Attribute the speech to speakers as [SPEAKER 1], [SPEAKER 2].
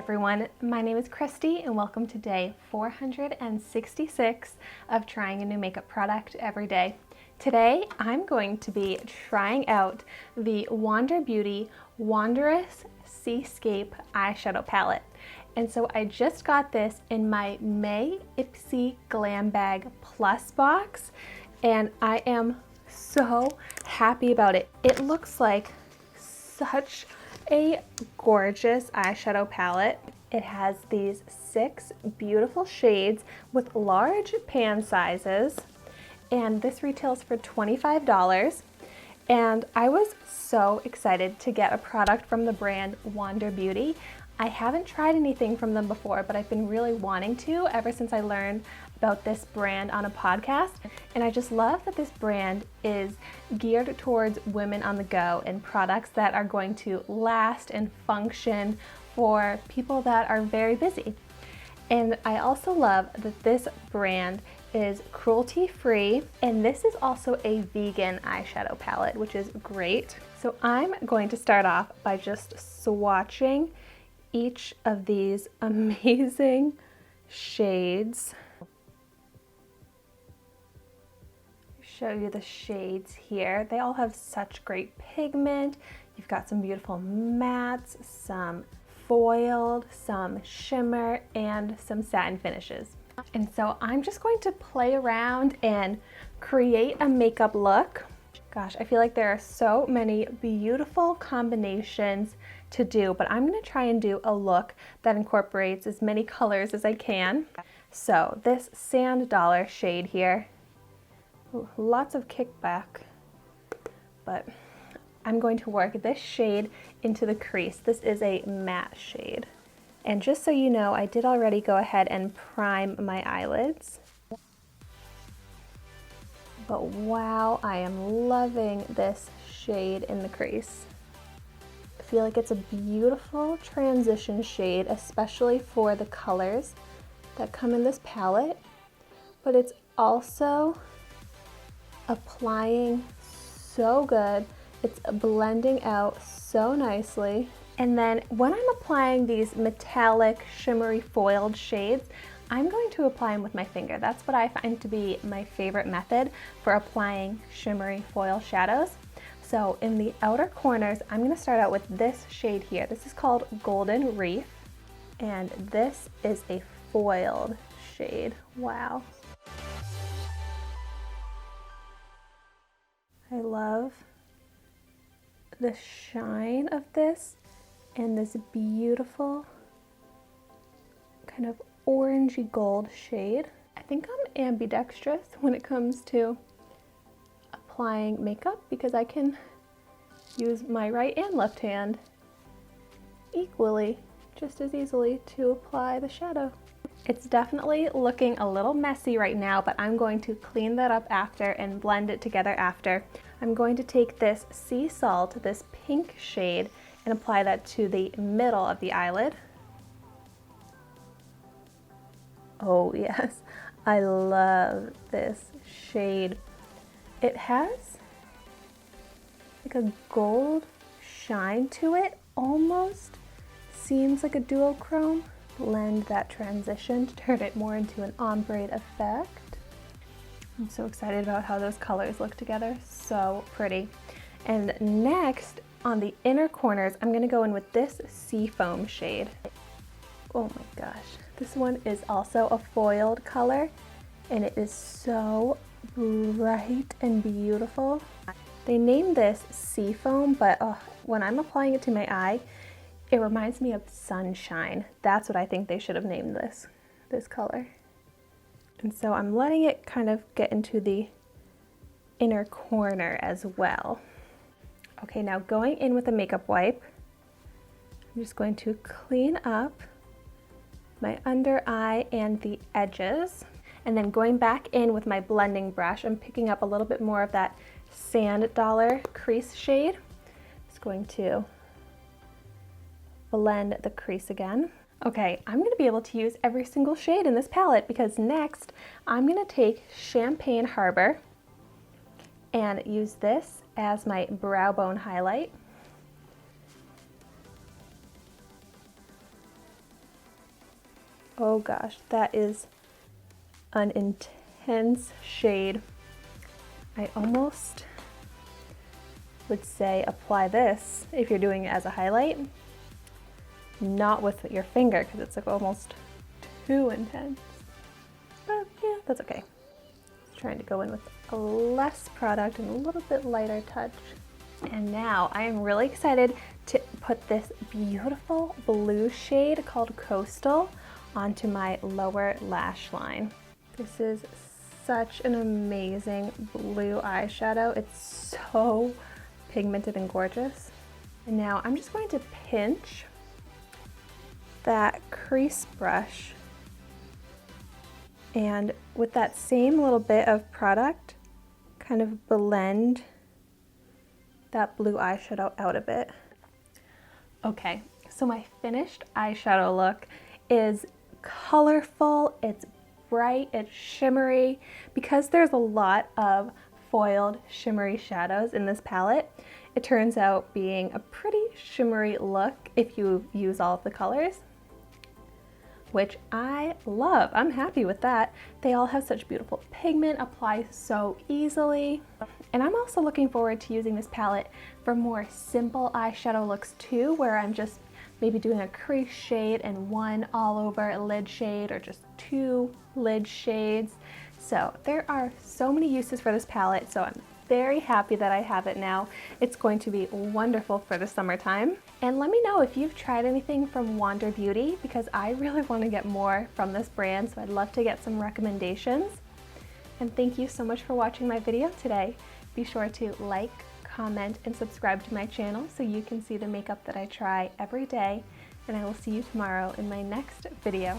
[SPEAKER 1] everyone, my name is Christy and welcome to day 466 of trying a new makeup product every day. Today I'm going to be trying out the Wander Beauty Wanderess Seascape Eyeshadow Palette. And so I just got this in my May Ipsy Glam Bag Plus box and I am so happy about it. It looks like such a gorgeous eyeshadow palette. It has these 6 beautiful shades with large pan sizes, and this retails for $25. And I was so excited to get a product from the brand Wander Beauty. I haven't tried anything from them before, but I've been really wanting to ever since I learned about this brand on a podcast. And I just love that this brand is geared towards women on the go and products that are going to last and function for people that are very busy. And I also love that this brand is cruelty-free, and this is also a vegan eyeshadow palette, which is great. So I'm going to start off by just swatching each of these amazing shades. Show you the shades here. They all have such great pigment. You've got some beautiful mattes, some foiled, some shimmer, and some satin finishes. And so I'm just going to play around and create a makeup look. Gosh, I feel like there are so many beautiful combinations to do, but I'm going to try and do a look that incorporates as many colors as I can. So this Sand Dollar shade here, ooh, lots of kickback, but I'm going to work this shade into the crease. This is a matte shade. And just so you know, I did already go ahead and prime my eyelids. But wow, I am loving this shade in the crease. I feel like it's a beautiful transition shade, especially for the colors that come in this palette, but it's also applying so good. It's blending out so nicely. And then when I'm applying these metallic shimmery foiled shades, I'm going to apply them with my finger. That's what I find to be my favorite method for applying shimmery foil shadows. So in the outer corners, I'm going to start out with this shade here. This is called Golden Reef, and this is a foiled shade. Wow. I love the shine of this and this beautiful kind of orangey gold shade. I think I'm ambidextrous when it comes to applying makeup because I can use my right and left hand equally, just as easily to apply the shadow. It's definitely looking a little messy right now, but I'm going to clean that up after and blend it together after. I'm going to take this Sea Salt, this pink shade, and apply that to the middle of the eyelid. Oh yes, I love this shade. It has like a gold shine to it, almost seems like a duochrome. Blend that transition to turn it more into an ombre effect. I'm so excited about how those colors look together, so pretty. And next, on the inner corners, I'm going to go in with this Seafoam shade. Oh my gosh, this one is also a foiled color, and it is so bright and beautiful. They named this Seafoam, but when I'm applying it to my eye, it reminds me of sunshine. That's what I think they should have named this color. And so I'm letting it kind of get into the inner corner as well. Okay, now going in with a makeup wipe, I'm just going to clean up my under eye and the edges. And then going back in with my blending brush, I'm picking up a little bit more of that Sand Dollar crease shade. Just going to blend the crease again. Okay, I'm going to be able to use every single shade in this palette because next I'm going to take Champagne Harbor and use this as my brow bone highlight. Oh gosh, that is an intense shade. I almost would say apply this if you're doing it as a highlight, not with your finger because it's like almost too intense. But yeah, that's okay. Just trying to go in with a less product and a little bit lighter touch. And now I am really excited to put this beautiful blue shade called Coastal onto my lower lash line. This is such an amazing blue eyeshadow. It's so pigmented and gorgeous. And now I'm just going to pinch that crease brush, and with that same little bit of product, kind of blend that blue eyeshadow out a bit. Okay, so my finished eyeshadow look is colorful, it's bright, it's shimmery. Because there's a lot of foiled shimmery shadows in this palette, it turns out being a pretty shimmery look if you use all of the colors, which I love. I'm happy with that. They all have such beautiful pigment, apply so easily. And I'm also looking forward to using this palette for more simple eyeshadow looks too, where I'm just maybe doing a crease shade and one all over lid shade, or just two lid shades. So there are so many uses for this palette, so I'm very happy that I have it now. It's going to be wonderful for the summertime. And let me know if you've tried anything from Wander Beauty, because I really want to get more from this brand, so I'd love to get some recommendations. And thank you so much for watching my video today. Be sure to like, comment, and subscribe to my channel so you can see the makeup that I try every day. And I will see you tomorrow in my next video.